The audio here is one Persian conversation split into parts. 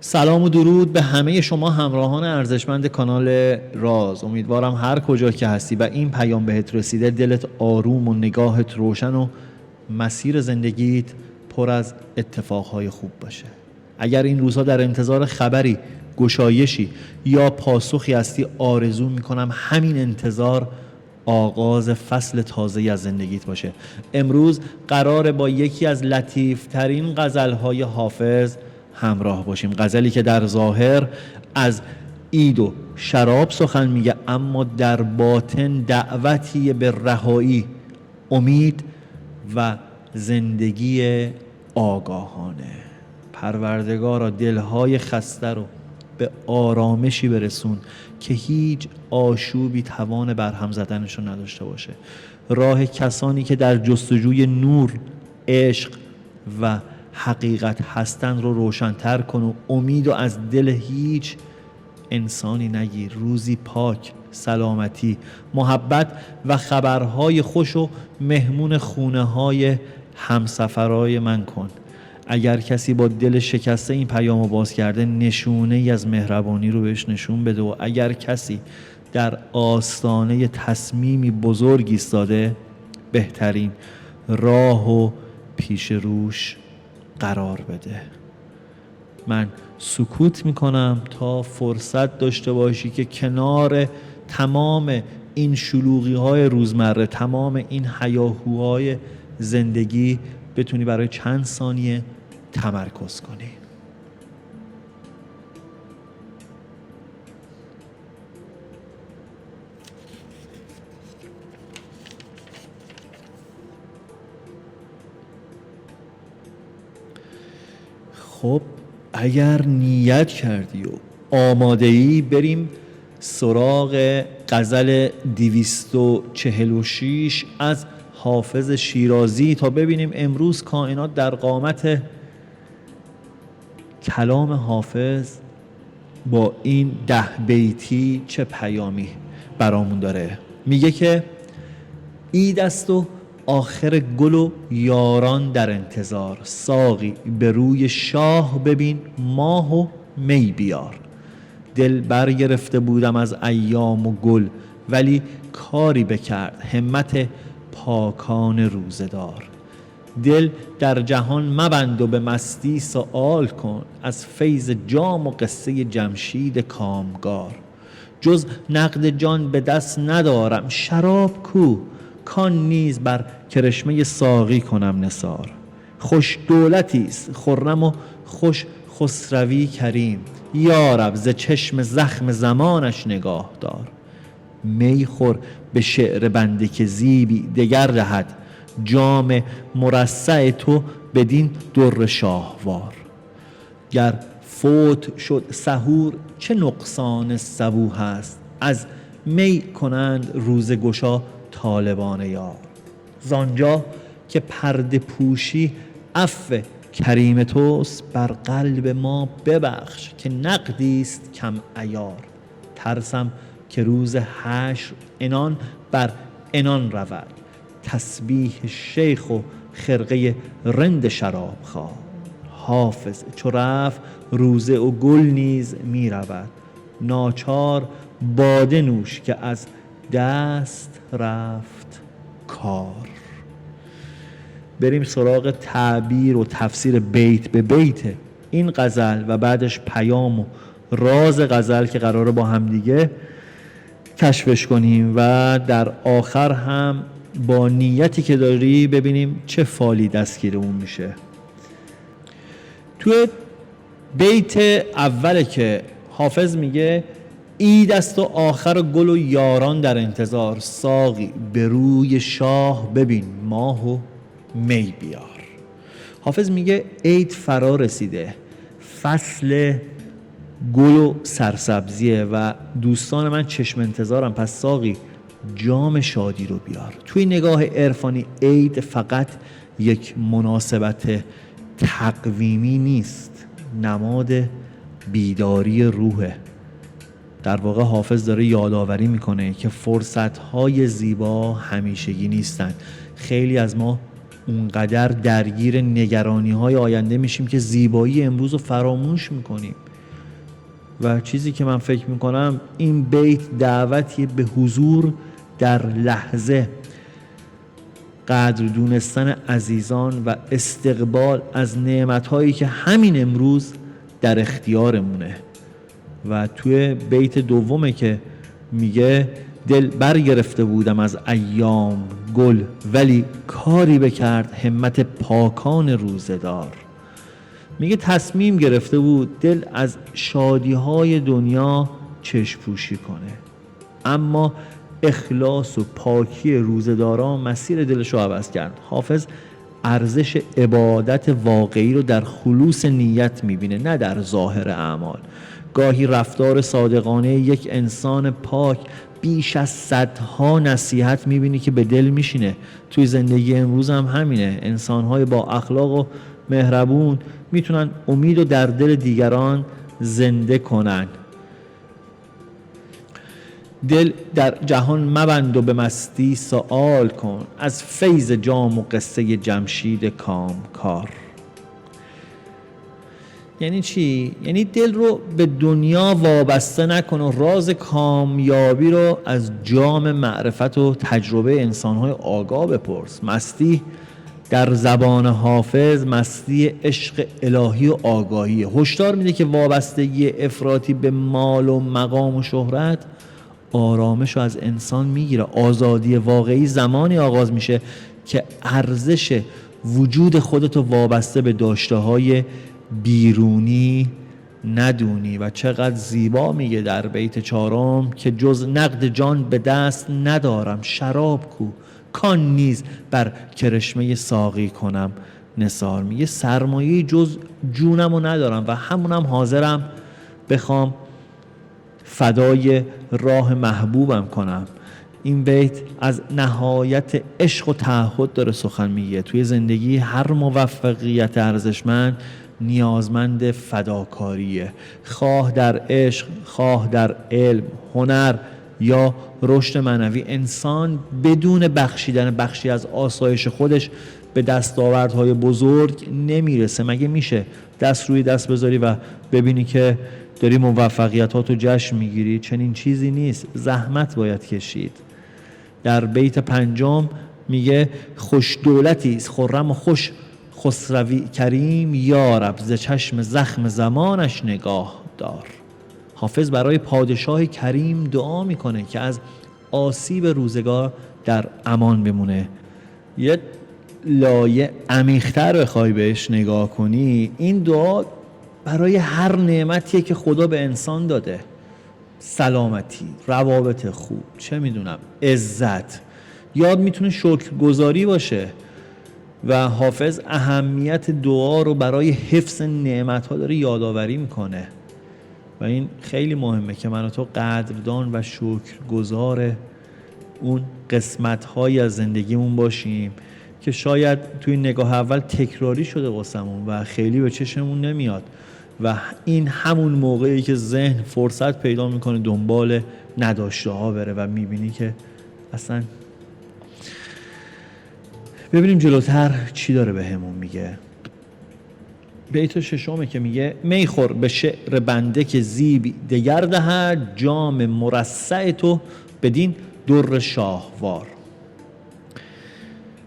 سلام و درود به همه شما همراهان ارزشمند کانال راز. امیدوارم هر کجا که هستی و این پیام بهت رسیده دلت آروم و نگاهت روشن و مسیر زندگیت پر از اتفاقهای خوب باشه. اگر این روزها در انتظار خبری، گشایشی یا پاسخی هستی، آرزو میکنم همین انتظار آغاز فصل تازه‌ای از زندگیت باشه. امروز قراره با یکی از لطیفترین غزلهای حافظ همراه باشیم. غزلی که در ظاهر از عید و شراب سخن میگه، اما در باطن دعوتی به رهایی، امید و زندگی آگاهانه. پروردگارا دلهای خسته رو به آرامشی برسون که هیچ آشوبی توان برهم زدنشو نداشته باشه. راه کسانی که در جستجوی نور، عشق و حقیقت هستن رو روشن‌تر کن و امید و از دل هیچ انسانی نگیر. روزی پاک، سلامتی، محبت و خبرهای خوش و مهمون خونه های همسفرهای من کن. اگر کسی با دل شکسته این پیامو باز کرده، نشونه ای از مهربانی رو بهش نشون بده، و اگر کسی در آستانه تصمیمی بزرگ ایستاده، بهترین راه و پیش روش قرار بده. من سکوت میکنم تا فرصت داشته باشی که کنار تمام این شلوغی های روزمره، تمام این هیاهوهای زندگی، بتونی برای چند ثانیه تمرکز کنی. خب اگر نیت کردی و آماده ای، بریم سراغ غزل 246 از حافظ شیرازی تا ببینیم امروز کائنات در قامت کلام حافظ با این 10 بیتی چه پیامی برامون داره. میگه که عید است و آخر گل و یاران در انتظار، ساقی به روی شاه ببین ماه و می بیار. دل برگرفته بودم از ایام و گل، ولی کاری بکرد همت پاکان روزدار. دل در جهان مبند و به مستی سؤال کن، از فیض جام و قصه جمشید کامگار. جز نقد جان به دست ندارم، شراب کو؟ کان نیز بر کرشمه ساقی کنم نثار. خوش دولتیست خرم و خوش خسروی کریم، یارب ز چشم زخم زمانش نگاه دار. می خور به شعر بنده که زیبی دگر دهد، جام مرصع تو بدین در شاهوار. گر فوت شد سحور چه نقصان صبوح است، از می کنند روز گشا طالبان یار. زانجا که پرده پوشی عفو کریم توست، بر قلب ما ببخش که نقدیست کم عیار. ترسم که روز حشر عنان بر عنان رود، تسبیح شیخ و خرقه رند شراب خواه. حافظ چو رفت روزه و گل نیز می رود، ناچار باده نوش که از دست رفت کار. بریم سراغ تعبیر و تفسیر بیت به بیت این غزل و بعدش پیام و راز غزل که قراره با هم دیگه کشفش کنیم، و در آخر هم با نیتی که داری ببینیم چه فالی دستگیرمون میشه. توی بیت اوله که حافظ میگه عید است و آخر گل و یاران در انتظار، ساقی به روی شاه ببین ماه و می بیار. حافظ میگه عید فرا رسیده، فصل گل و سرسبزیه و دوستان من چشم انتظارم، پس ساقی جام شادی رو بیار. توی نگاه عرفانی عید فقط یک مناسبت تقویمی نیست، نماد بیداری روحه. در واقع حافظ داره یادآوری میکنه که فرصت‌های زیبا همیشگی نیستن. خیلی از ما اونقدر درگیر نگرانی‌های آینده میشیم که زیبایی امروز رو فراموش میکنیم. و چیزی که من فکر میکنم این بیت دعوتی به حضور در لحظه، قدر دونستن عزیزان و استقبال از نعمتهایی که همین امروز در اختیارمونه. و توی بیت دومه که میگه دل برگرفته بودم از ایام گل، ولی کاری بکرد همت پاکان روزدار. میگه تصمیم گرفته بود دل از شادیهای دنیا چشم پوشی کنه، اما اخلاص و پاکی روزداران مسیر دلش رو عوض کرد. حافظ ارزش عبادت واقعی رو در خلوص نیت میبینه، نه در ظاهر اعمال. گاهی رفتار صادقانه یک انسان پاک بیش از صدها نصیحت میبینی که به دل میشینه. توی زندگی امروز هم همینه. انسانهای با اخلاق و مهربون میتونن امید و در دل دیگران زنده کنن. دل در جهان مبند و به مستی سؤال کن، از فیض جام و قصه جمشید کامکار. یعنی چی؟ یعنی دل رو به دنیا وابسته نکن و راز کامیابی رو از جام معرفت و تجربه انسان‌های آگاه بپرس. مستی در زبان حافظ مستی عشق الهی و آگاهی. هشدار میده که وابستگی افراطی به مال و مقام و شهرت آرامش رو از انسان میگیره. آزادی واقعی زمانی آغاز میشه که ارزش وجود خودتو وابسته به داشته‌های بیرونی ندونی. و چقدر زیبا میگه در بیت 4 که جز نقد جان به دست ندارم، شراب کو کان نیز بر کرشمه ساقی کنم نثار. میگه سرمایه جز جونمو ندارم و همونم حاضرم بخوام فدای راه محبوبم کنم. این بیت از نهایت عشق و تعهد داره سخن میگه. توی زندگی هر موفقیت ارزشمند نیازمند فداکاریه، خواه در عشق، خواه در علم، هنر یا رشد معنوی. انسان بدون بخشیدن بخشی از آسایش خودش به دستاوردهای بزرگ نمیرسه. مگه میشه دست روی دست بذاری و ببینی که داری موفقیتاتو جشن میگیری؟ چنین چیزی نیست، زحمت باید کشید. در بیت 5 میگه خوش دولتی است خرم و خوش خسروی کریم، یارب ز چشم زخم زمانش نگاه دار. حافظ برای پادشاه کریم دعا میکنه که از آسیب روزگار در امان بمونه. یه لایه عمیق‌تر بخوای بهش نگاه کنی، این دعا برای هر نعمتیه که خدا به انسان داده، سلامتی، روابط خوب، چه میدونم، عزت، یا میتونه شکرگزاری باشه. و حافظ اهمیت دعا رو برای حفظ نعمت‌ها داره یادآوری میکنه و این خیلی مهمه که من و تو قدردان و شکرگزار اون قسمت‌هایی از زندگیمون باشیم که شاید توی نگاه اول تکراری شده واسمون و خیلی به چشممون نمیاد و این همون موقعی که ذهن فرصت پیدا میکنه دنبال نداشته ها بره و میبینی که اصلا. ببینیم جلوتر چی داره به همون میگه. بیت 6 که میگه میخور به شعر بنده که زیبی دگر دهد، جام مرصع تو بدین در شاهوار.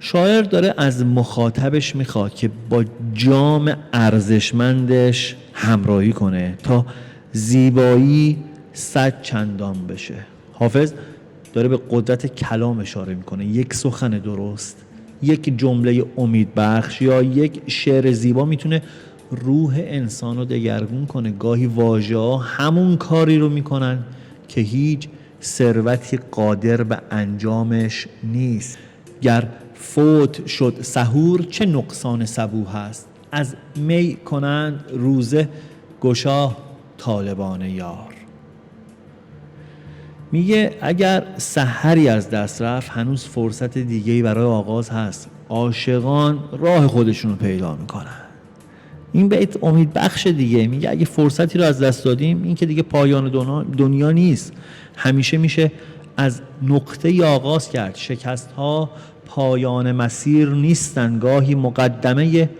شاعر داره از مخاطبش میخواد که با جام ارزشمندش همراهی کنه تا زیبایی 100 چندان بشه. حافظ داره به قدرت کلام اشاره میکنه. یک سخن درست، یک جمله امیدبخش یا یک شعر زیبا میتونه روح انسان رو دگرگون کنه. گاهی واژه‌ها همون کاری رو میکنن که هیچ ثروتی قادر به انجامش نیست. گر فوت شد سحور چه نقصان صبوح است، از می کنند روزه گشا طالبان یار. میگه اگر سحری از دست رفت هنوز فرصت دیگه‌ای برای آغاز هست. عاشقان راه خودشون رو پیدا میکنن. این بیت امید بخش دیگه. میگه اگه فرصتی رو از دست دادیم این که دیگه پایان دنیا نیست، همیشه میشه از نقطه آغاز کرد. شکست ها پایان مسیر نیستن، گاهی مقدمه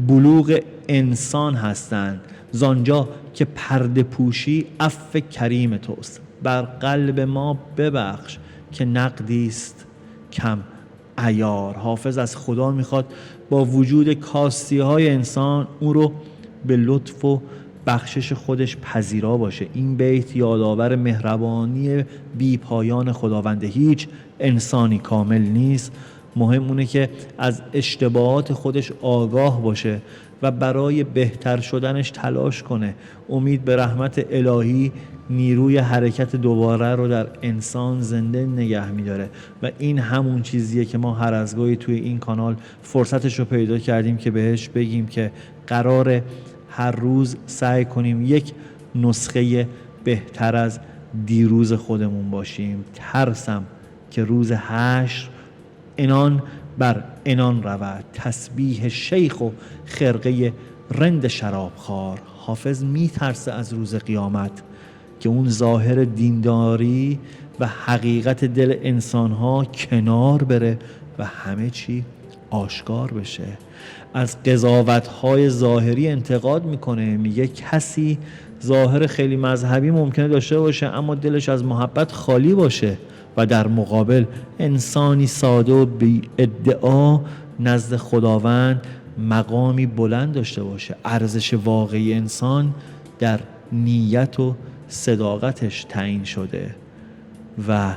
بلوغ انسان هستند زانجا که پرده پوشی عفو کریم توست. بر قلب ما ببخش که نقدیست کم عیار. حافظ از خدا میخواد با وجود کاستی های انسان اون رو به لطف و بخشش خودش پذیرا باشه. این بیت یادآور مهربانی بی پایان خداونده. هیچ انسانی کامل نیست، مهم اونه که از اشتباهات خودش آگاه باشه و برای بهتر شدنش تلاش کنه. امید به رحمت الهی نیروی حرکت دوباره رو در انسان زنده نگه میداره و این همون چیزیه که ما هر از گاهی توی این کانال فرصتش رو پیدا کردیم که بهش بگیم که قراره هر روز سعی کنیم یک نسخه بهتر از دیروز خودمون باشیم. ترسم که روز حشر عنان بر عنان رود، تسبیح شیخ و خرقه رند شرابخوار. حافظ میترسه از روز قیامت که اون ظاهر دینداری و حقیقت دل انسانها کنار بره و همه چی آشکار بشه. از قضاوت‌های ظاهری انتقاد میکنه، میگه کسی ظاهر خیلی مذهبی ممکنه داشته باشه اما دلش از محبت خالی باشه و در مقابل انسانی ساده و بی ادعا نزد خداوند مقامی بلند داشته باشه. ارزش واقعی انسان در نیت و صداقتش تعیین شده. و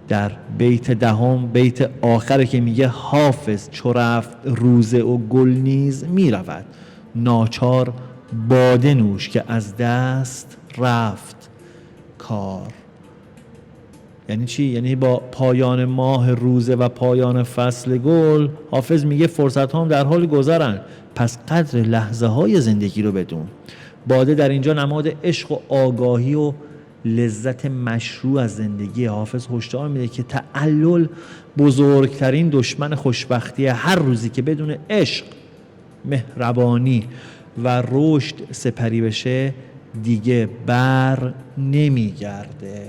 در بیت دهم، بیت آخره که میگه حافظ چو رفت روزه و گل نیز میرود، ناچار باده نوش که از دست رفت کار. یعنی چی؟ یعنی با پایان ماه روزه و پایان فصل گل، حافظ میگه فرصت ها هم در حال گذرن، پس قدر لحظه های زندگی رو بدون. باده در اینجا نماد عشق و آگاهی و لذت مشروع از زندگی. حافظ هشدار میده که تعلل بزرگترین دشمن خوشبختی. هر روزی که بدون عشق، مهربانی و رشد سپری بشه دیگه بر نمیگرده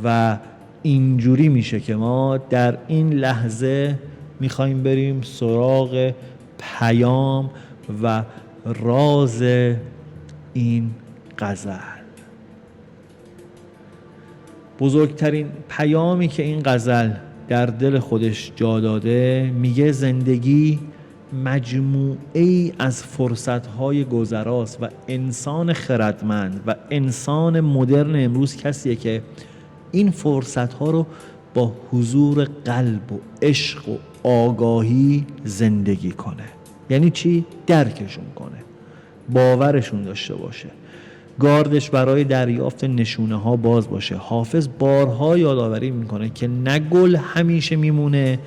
و اینجوری میشه که ما در این لحظه میخوایم بریم سراغ پیام و راز این غزل. بزرگترین پیامی که این غزل در دل خودش جا داده، میگه زندگی مجموعه‌ای از فرصت‌های گذراست و انسان خردمند و انسان مدرن امروز کسیه که این فرصت‌ها رو با حضور قلب و عشق و آگاهی زندگی کنه. یعنی چی؟ درکشون کنه، باورشون داشته باشه، گاردش برای دریافت نشونه ها باز باشه. حافظ بارها یادآوری میکنه که نه گل همیشه میمونه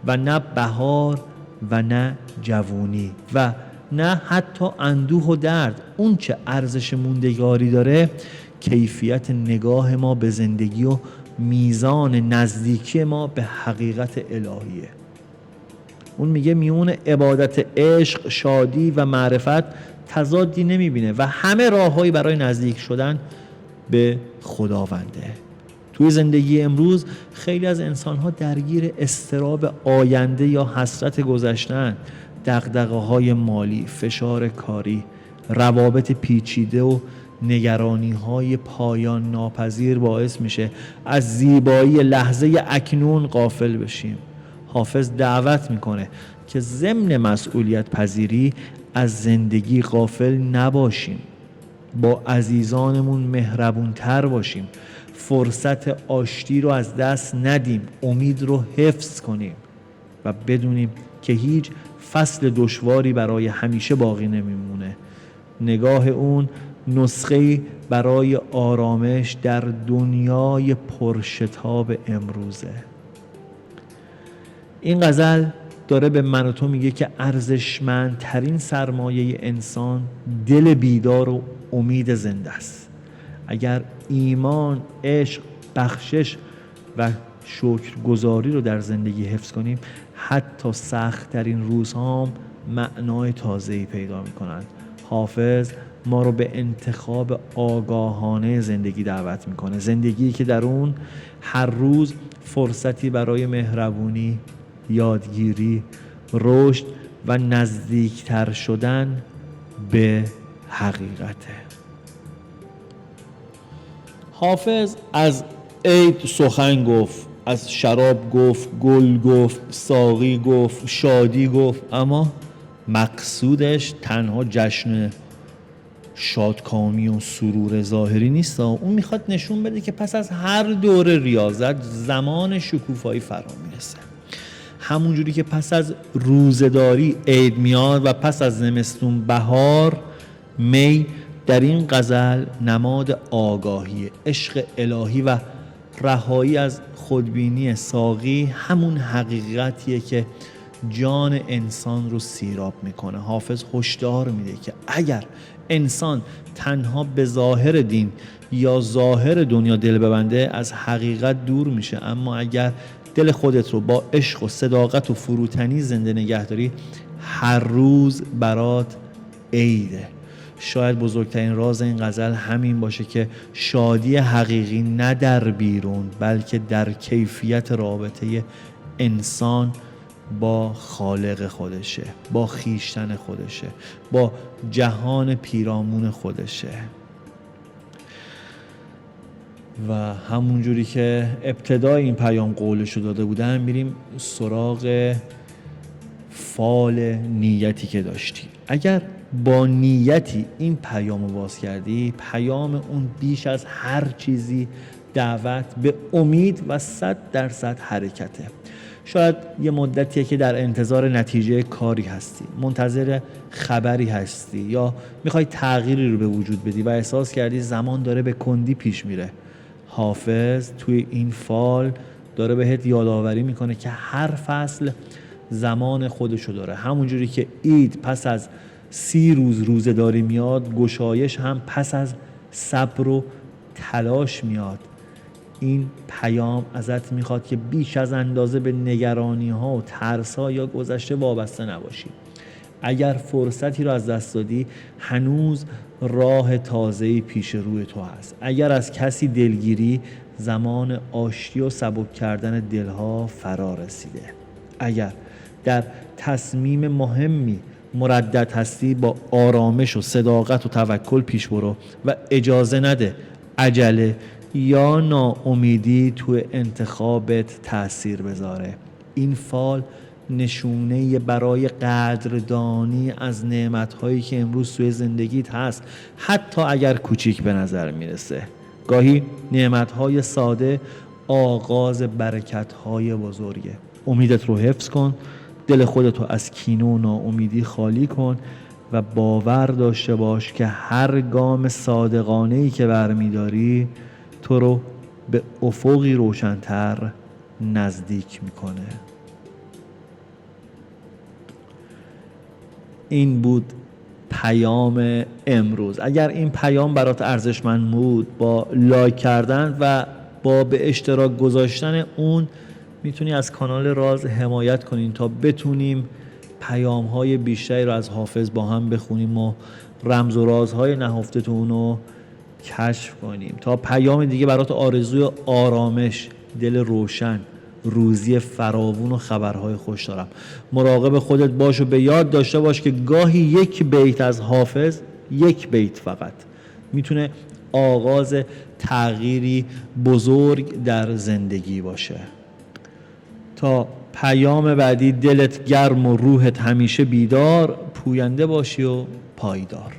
و نه بهار و نه جوونی و نه حتی اندوه و درد. اون چه ارزش موندگاری داره کیفیت نگاه ما به زندگی و میزان نزدیکی ما به حقیقت الهیه. اون میگه میون عبادت، عشق، شادی و معرفت تضادی نمیبینه و همه راههایی برای نزدیک شدن به خداونده. توی زندگی امروز خیلی از انسان‌ها درگیر اضطراب آینده یا حسرت گذشتن، دغدغه‌های مالی، فشار کاری، روابط پیچیده و نگرانی‌های پایان ناپذیر باعث میشه از زیبایی لحظه اکنون غافل بشیم. حافظ دعوت میکنه که ضمن مسئولیت پذیری از زندگی غافل نباشیم، با عزیزانمون مهربونتر باشیم، فرصت آشتی رو از دست ندیم، امید رو حفظ کنیم و بدونیم که هیچ فصل دشواری برای همیشه باقی نمیمونه. نگاه اون نسخه‌ای برای آرامش در دنیای پرشتاب امروزه. این غزل داره به من و تو میگه که ارزشمندترین سرمایه انسان دل بیدار و امید زنده است. اگر ایمان، عشق، بخشش و شکرگزاری رو در زندگی حفظ کنیم، حتی سخت‌ترین روزها هم معنای تازه‌ای پیدا میکنند. حافظ ما رو به انتخاب آگاهانه زندگی دعوت میکنه، زندگی که در اون هر روز فرصتی برای مهربونی، یادگیری، رشد و نزدیکتر شدن به حقیقته. حافظ از عید سخن گفت، از شراب گفت، گل گفت، ساقی گفت، شادی گفت، اما مقصودش تنها جشن شادکامی و سرور ظاهری نیست. اون میخواد نشون بده که پس از هر دوره ریاضت زمان شکوفایی فرا میرسه. همونجوری که پس از روزه‌داری عید میاد و پس از زمستون بهار، می در این غزل نماد آگاهی، عشق الهی و رهایی از خودبینی ساقی همون حقیقتیه که جان انسان رو سیراب میکنه. حافظ هشدار میده که اگر انسان تنها به ظاهر دین یا ظاهر دنیا دل ببنده از حقیقت دور میشه، اما اگر دل خودت رو با عشق و صداقت و فروتنی زنده نگه داری، هر روز برات عیده. شاید بزرگترین راز این غزل همین باشه که شادی حقیقی نه در بیرون بلکه در کیفیت رابطه انسان با خالق خودشه، با خیشتن خودشه، با جهان پیرامون خودشه. و همونجوری که ابتدای این پیام قولشو داده بودم، میریم سراغ فال نیتی که داشتی. اگر با نیتی این پیامو باز کردی، پیام اون بیش از هر چیزی دعوت به امید و 100% حرکته. شاید یه مدتیه که در انتظار نتیجه کاری هستی، منتظر خبری هستی، یا میخوای تغییری رو به وجود بدی و احساس کردی زمان داره به کندی پیش میره. حافظ توی این فال داره بهت یادآوری میکنه که هر فصل زمان خودشو داره. همونجوری که عید پس از 30 روز روزه‌داری میاد، گشایش هم پس از صبر و تلاش میاد. این پیام ازت میخواد که بیش از اندازه به نگرانی ها و ترس ها یا گذشته وابسته نباشی. اگر فرصتی رو از دست دادی، هنوز راه تازه‌ای پیش روی تو هست. اگر از کسی دلگیری، زمان آشتی و سبک کردن دلها فرا رسیده. اگر در تصمیم مهمی مردد هستی، با آرامش و صداقت و توکل پیش برو و اجازه نده عجله یا ناامیدی تو انتخابت تأثیر بذاره. این فال نشونه برای قدردانی از نعمت‌هایی که امروز توی زندگیت هست، حتی اگر کوچیک به نظر میرسه. گاهی نعمت‌های ساده آغاز برکت‌های بزرگه. امیدت رو حفظ کن، دل خودت رو از کینه و ناامیدی خالی کن و باور داشته باش که هر گام صادقانه‌ای که برمی‌داری تو رو به افقی روشن‌تر نزدیک میکنه. این بود پیام امروز. اگر این پیام برات ارزشمند بود، با لایک کردن و با به اشتراک گذاشتن اون میتونی از کانال راز حمایت کنین تا بتونیم پیام‌های بیشتری رو از حافظ با هم بخونیم و رمز و رازهای نهفته تو اونو کشف کنیم. تا پیام دیگه برات آرزوی آرامش، دل روشن، روزی فراوون و خبرهای خوش دارم. مراقب خودت باش و به یاد داشته باش که گاهی یک بیت از حافظ، یک بیت فقط، میتونه آغاز تغییری بزرگ در زندگی باشه. تا پیام بعدی، دلت گرم و روحت همیشه بیدار، پوینده باشی و پایدار.